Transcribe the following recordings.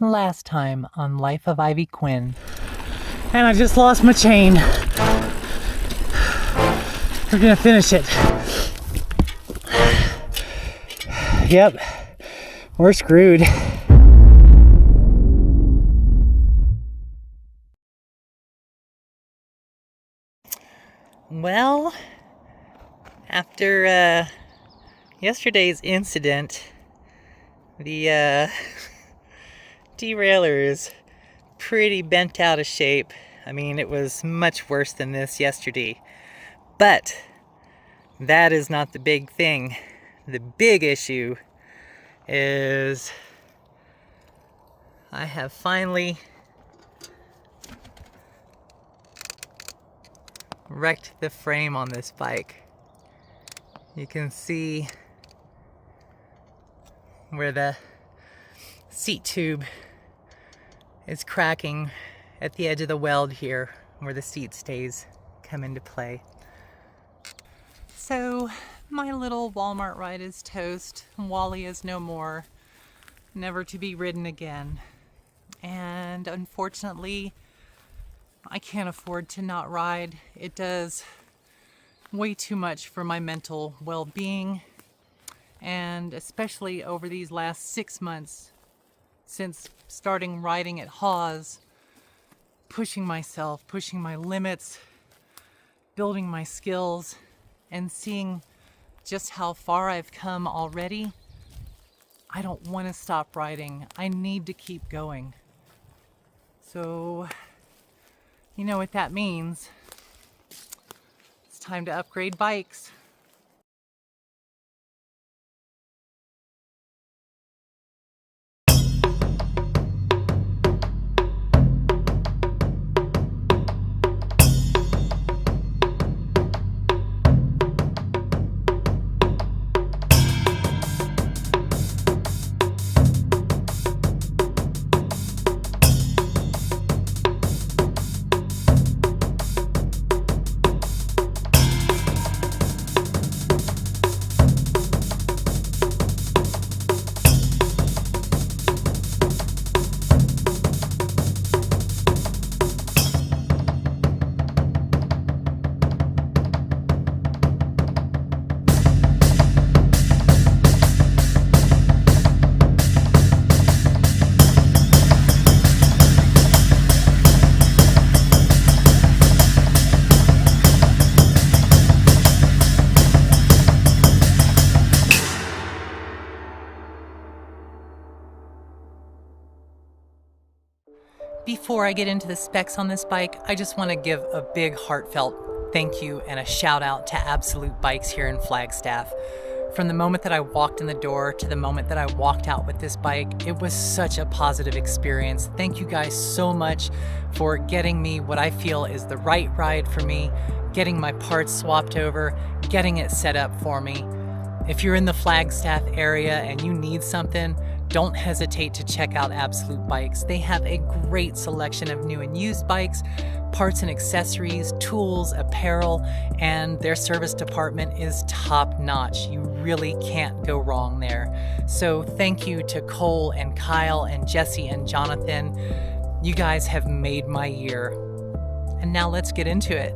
Last time on Life of Ivy Quinn. And I just lost my chain. We're gonna finish it. Yep, we're screwed. Well, after yesterday's incident, the derailleur is pretty bent out of shape. I mean, it was much worse than this yesterday. But that is not the big thing. The big issue is I have finally wrecked the frame on this bike. You can see where the seat tube is cracking at the edge of the weld here, where the seat stays come into play. So my little Walmart ride is toast. Wally is no more, never to be ridden again. And unfortunately, I can't afford to not ride. It does way too much for my mental well-being, and especially over these last 6 months since starting riding at Hawes, pushing myself, pushing my limits, building my skills, and seeing just how far I've come already. I don't want to stop riding. I need to keep going. So, you know what that means. It's time to upgrade bikes. Before I get into the specs on this bike, I just want to give a big heartfelt thank you and a shout out to Absolute Bikes here in Flagstaff. From the moment that I walked in the door to the moment that I walked out with this bike, it was such a positive experience. Thank you guys so much for getting me what I feel is the right ride for me, getting my parts swapped over, getting it set up for me. If you're in the Flagstaff area and you need something, don't hesitate to check out Absolute Bikes. They have a great selection of new and used bikes, parts and accessories, tools, apparel, and their service department is top notch. You really can't go wrong there. So thank you to Cole and Kyle and Jesse and Jonathan. You guys have made my year. And now let's get into it.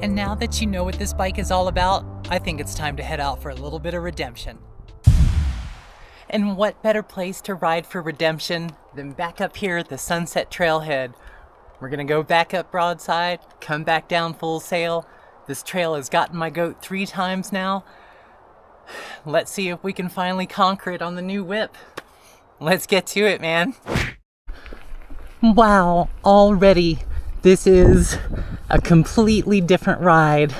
And now that you know what this bike is all about, I think it's time to head out for a little bit of redemption. And what better place to ride for redemption than back up here at the Sunset Trailhead, We're gonna go back up broadside, come back down full sail. This trail has gotten my goat 3 times now. Let's see if we can finally conquer it on the new whip. Let's get to it, man. Wow, already this is a completely different ride.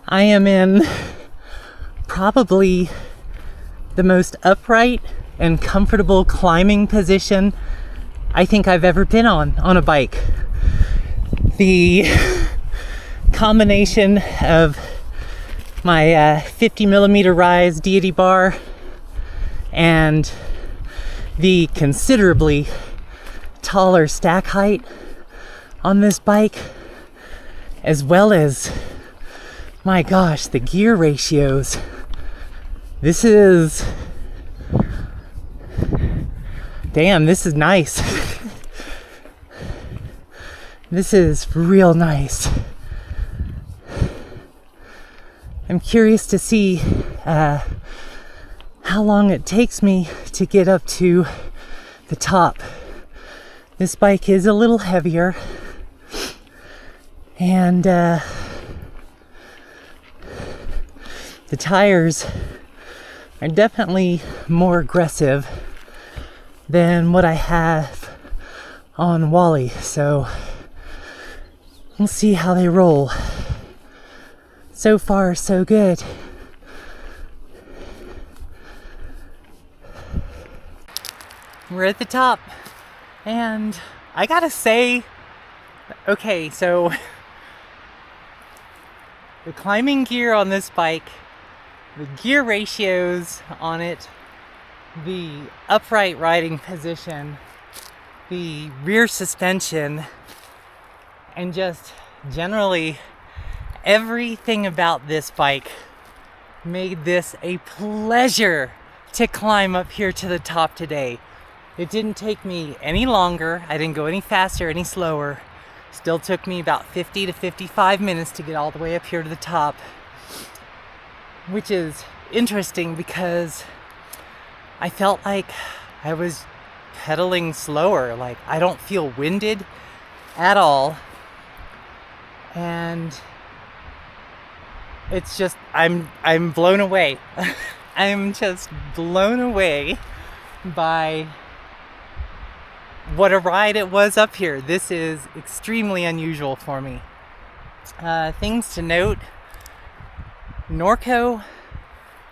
I am in probably the most upright and comfortable climbing position I think I've ever been on a bike. The combination of my 50 millimeter rise deity bar and the considerably taller stack height on this bike, as well as, my gosh, the gear ratios. This is, damn, this is nice. This is real nice. I'm curious to see how long it takes me to get up to the top. This bike is a little heavier, and the tires are definitely more aggressive than what I have on Wally, so we'll see how they roll. So far, so good. We're at the top, and I gotta say, okay, so the climbing gear on this bike, the gear ratios on it, the upright riding position, the rear suspension, and just generally everything about this bike made this a pleasure to climb up here to the top today. It didn't take me any longer. I didn't go any faster, any slower. Still took me about 50 to 55 minutes to get all the way up here to the top, which is interesting because I felt like I was pedaling slower. Like, I don't feel winded at all. And it's just, I'm blown away. I'm just blown away by what a ride it was up here. This is extremely unusual for me. Things to note: Norco,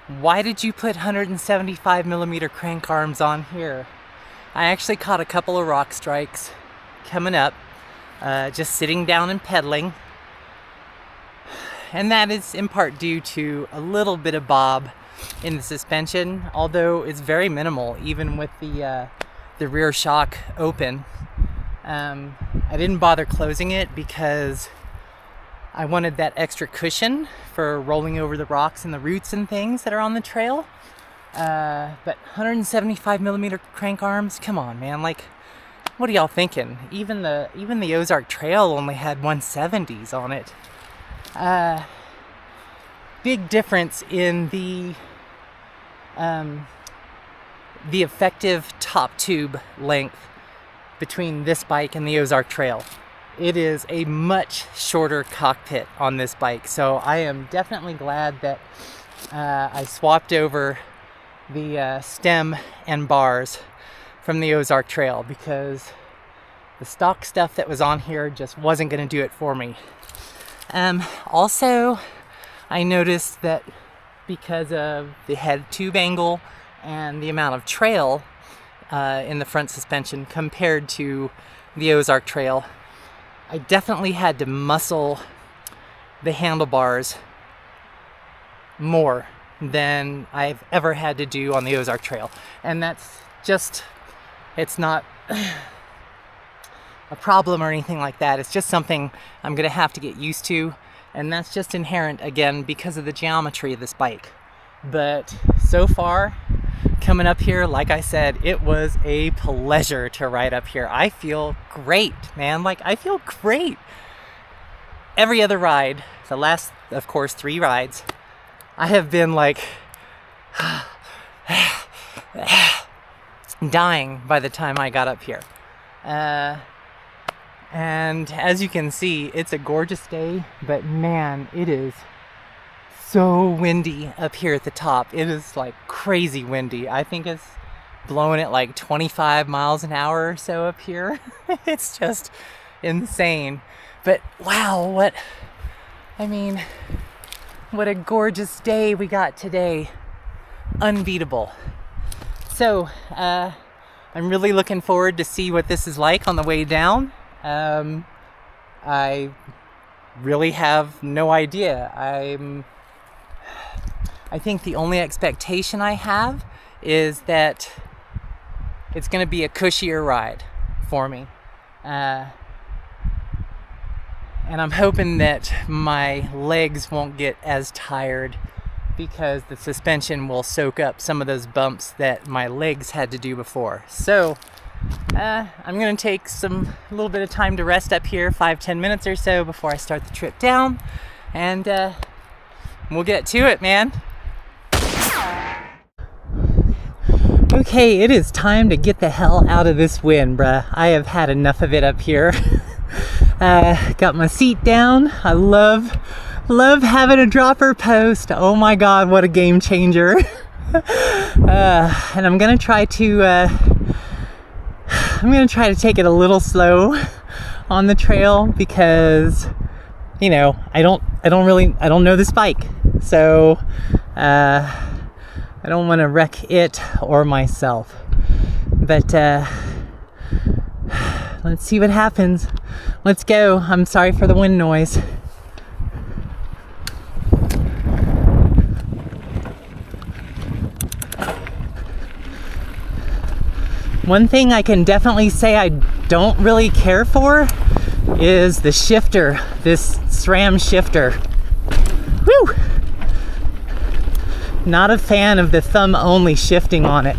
why did you put 175 millimeter crank arms on here? I actually caught a couple of rock strikes coming up, just sitting down and pedaling. And that is in part due to a little bit of bob in the suspension, although it's very minimal, even with the rear shock open. I didn't bother closing it because I wanted that extra cushion for rolling over the rocks and the roots and things that are on the trail. But 175 millimeter crank arms, come on, man! Like, what are y'all thinking? Even the Ozark Trail only had 170s on it. Big difference in the effective top tube length between this bike and the Ozark Trail. It is a much shorter cockpit on this bike, so I am definitely glad that I swapped over the stem and bars from the Ozark Trail, because the stock stuff that was on here just wasn't going to do it for me. Also, I noticed that because of the head tube angle and the amount of trail in the front suspension compared to the Ozark Trail, I definitely had to muscle the handlebars more than I've ever had to do on the Ozark Trail. And that's just, it's not a problem or anything like that. It's just something I'm gonna have to get used to, and that's just inherent, again, because of the geometry of this bike. But so far, coming up here, like I said, it was a pleasure to ride up here. I feel great, man. Like, I feel great. Every other ride, the last, of course, 3 rides, I have been like dying by the time I got up here. And as you can see, it's a gorgeous day, but man, it is so windy up here at the top. It is like crazy windy. I think it's blowing at like 25 miles an hour or so up here. It's just insane. But wow, what a gorgeous day we got today. Unbeatable. So, I'm really looking forward to see what this is like on the way down. I really have no idea. I think the only expectation I have is that it's going to be a cushier ride for me. And I'm hoping that my legs won't get as tired because the suspension will soak up some of those bumps that my legs had to do before. So I'm gonna take a little bit of time to rest up here, 5-10 minutes or so before I start the trip down, and we'll get to it, man. Okay, it is time to get the hell out of this wind, bruh. I have had enough of it up here. Got my seat down. I love having a dropper post. Oh my god, what a game changer. And I'm gonna try to take it a little slow on the trail because, you know, I don't know this bike, so I don't want to wreck it or myself. But let's see what happens. Let's go. I'm sorry for the wind noise. One thing I can definitely say I don't really care for is the shifter, this SRAM shifter. Whew! Not a fan of the thumb only shifting on it.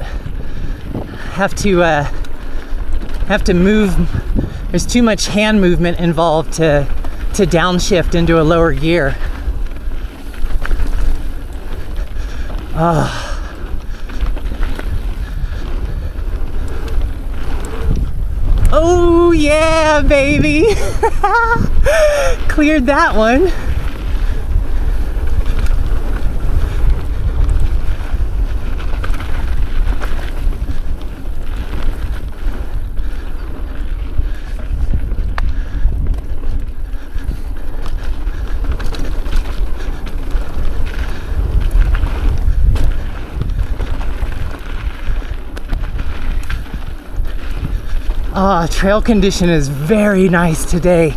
Have to move. There's too much hand movement involved to downshift into a lower gear. Oh yeah, baby! Cleared that one. Trail condition is very nice today.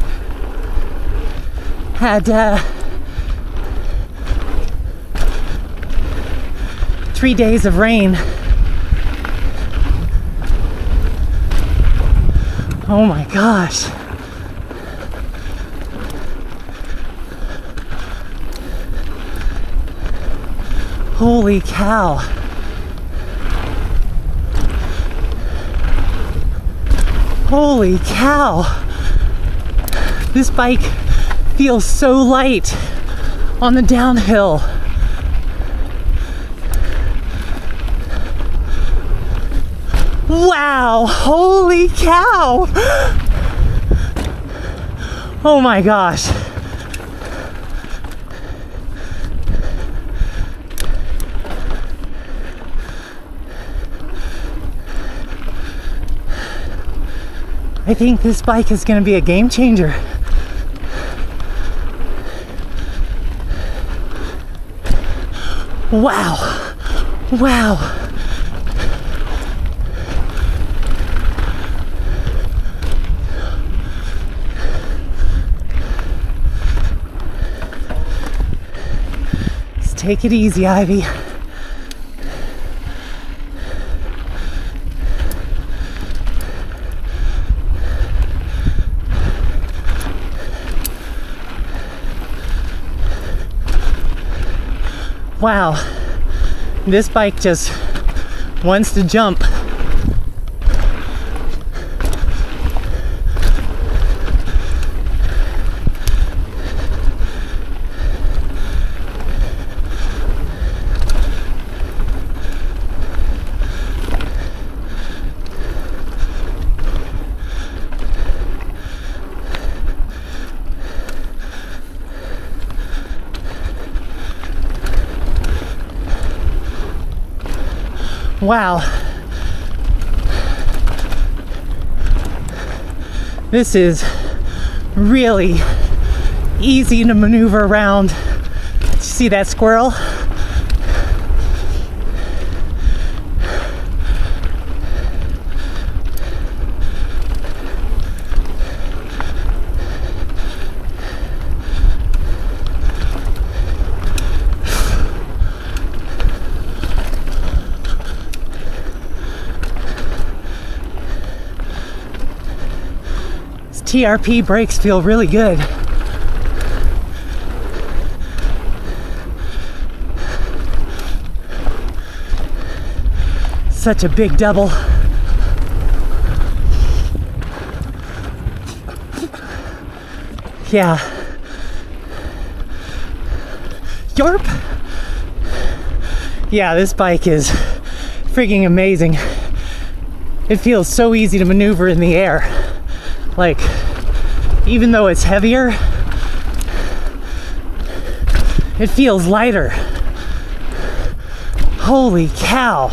Had 3 days of rain. Oh my gosh. Holy cow. Holy cow! This bike feels so light on the downhill. Wow! Holy cow! Oh my gosh. I think this bike is going to be a game changer. Wow. Wow. Just take it easy, Ivy. Wow, this bike just wants to jump. Wow. This is really easy to maneuver around. See that squirrel? TRP brakes feel really good. Such a big double. Yeah. Yarp! Yeah, this bike is freaking amazing. It feels so easy to maneuver in the air. Like, even though it's heavier, it feels lighter. Holy cow.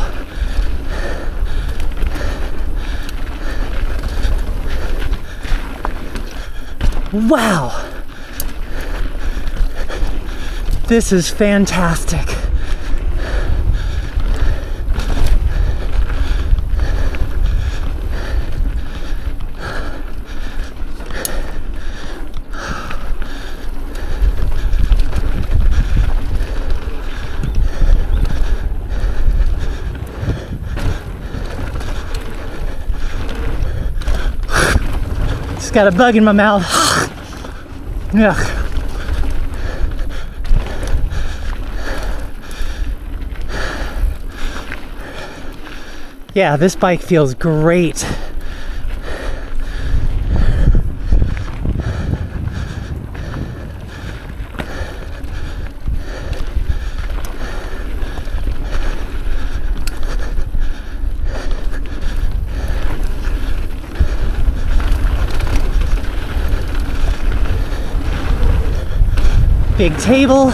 Wow. This is fantastic. Just got a bug in my mouth. Ugh. Yeah, this bike feels great. Big table.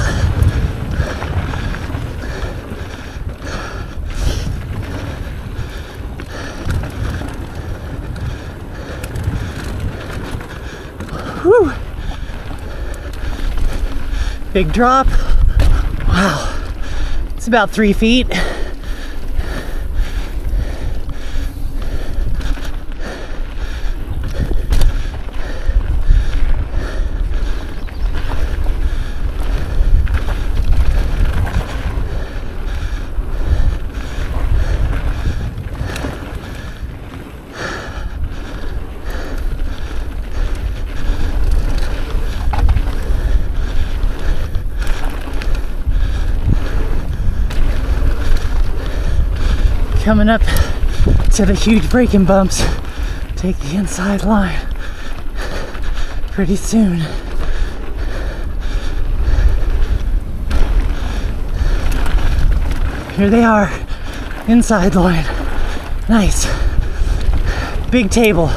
Whew. Big drop. Wow. It's about 3 feet. Coming up to the huge braking bumps. Take the inside line pretty soon. Here they are, inside line. Nice. Big table.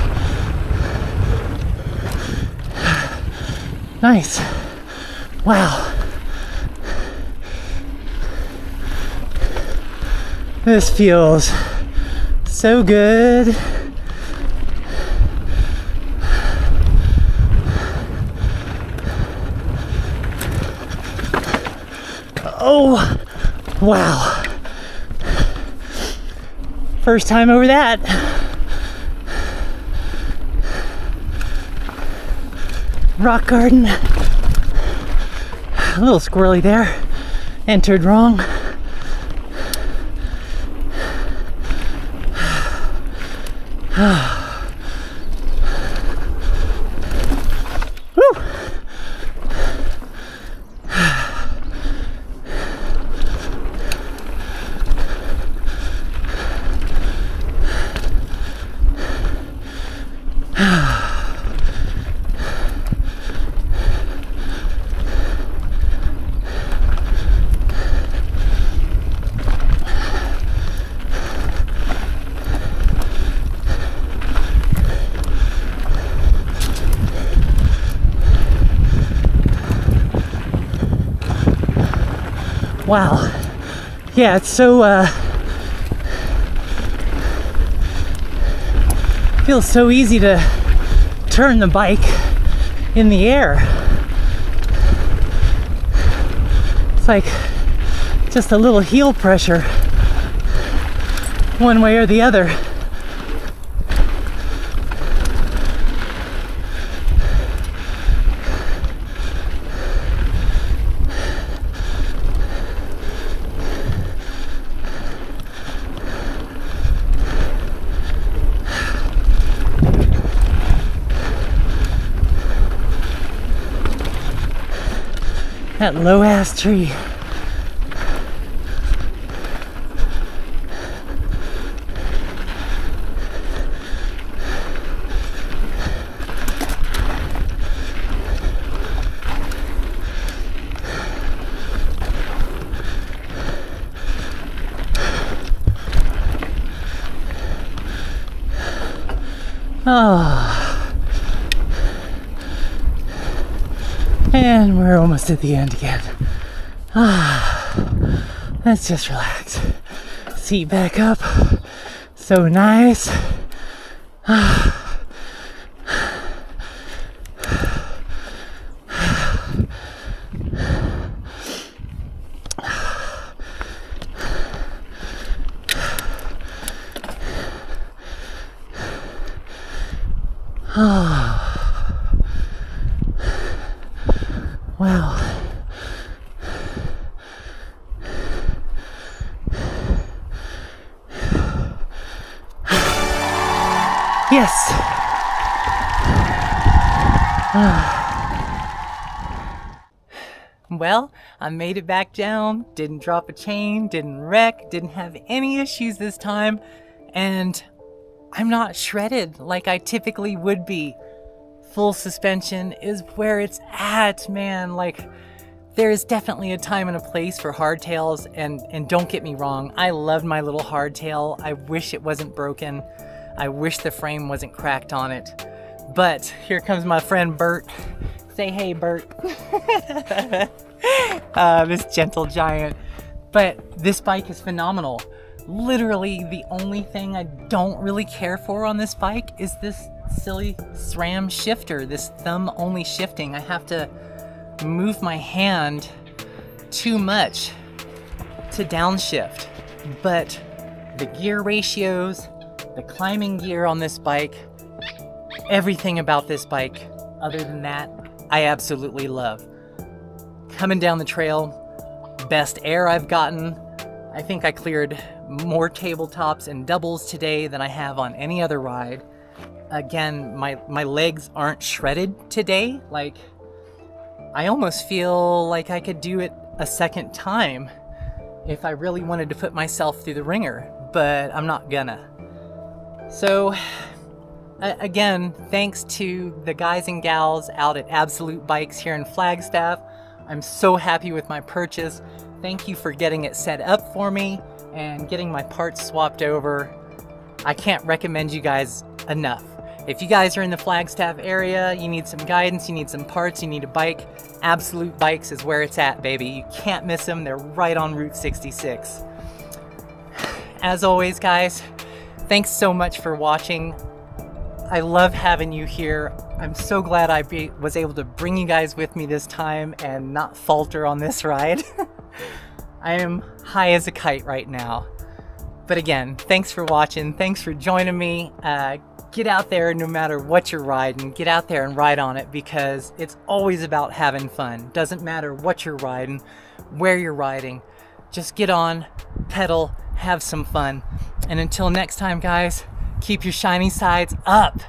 Nice. Wow. This feels so good. Oh, wow. First time over that. Rock garden. A little squirrely there. Entered wrong. Woo. Wow. Yeah, it's so feels so easy to turn the bike in the air. It's like just a little heel pressure one way or the other. That low ass tree. Oh. And we're almost at the end again. Let's just relax. Seat back up. So nice. Wow. Yes. Well, I made it back down, didn't drop a chain, didn't wreck, didn't have any issues this time, and I'm not shredded like I typically would be. Full suspension is where it's at, man. Like, there is definitely a time and a place for hardtails, and don't get me wrong, I love my little hardtail. I wish it wasn't broken. I wish the frame wasn't cracked on it. But here comes my friend Bert. Say hey, Bert. This gentle giant. But this bike is phenomenal. Literally, the only thing I don't really care for on this bike is this silly SRAM shifter, this thumb-only shifting. I have to move my hand too much to downshift. But the gear ratios, the climbing gear on this bike, everything about this bike, other than that, I absolutely love. Coming down the trail, best air I've gotten. I think I cleared more tabletops and doubles today than I have on any other ride. Again, my legs aren't shredded today. Like, I almost feel like I could do it a second time if I really wanted to put myself through the ringer, but I'm not gonna. So, again, thanks to the guys and gals out at Absolute Bikes here in Flagstaff. I'm so happy with my purchase. Thank you for getting it set up for me and getting my parts swapped over. I can't recommend you guys enough. If you guys are in the Flagstaff area, you need some guidance, you need some parts, you need a bike, Absolute Bikes is where it's at, baby. You can't miss them. They're right on Route 66. As always, guys, thanks so much for watching. I love having you here. I'm so glad I was able to bring you guys with me this time and not falter on this ride. I am high as a kite right now. But again, thanks for watching. Thanks for joining me. Get out there no matter what you're riding. Get out there and ride on it because it's always about having fun. Doesn't matter what you're riding, where you're riding. Just get on, pedal, have some fun. And until next time, guys, keep your shiny sides up.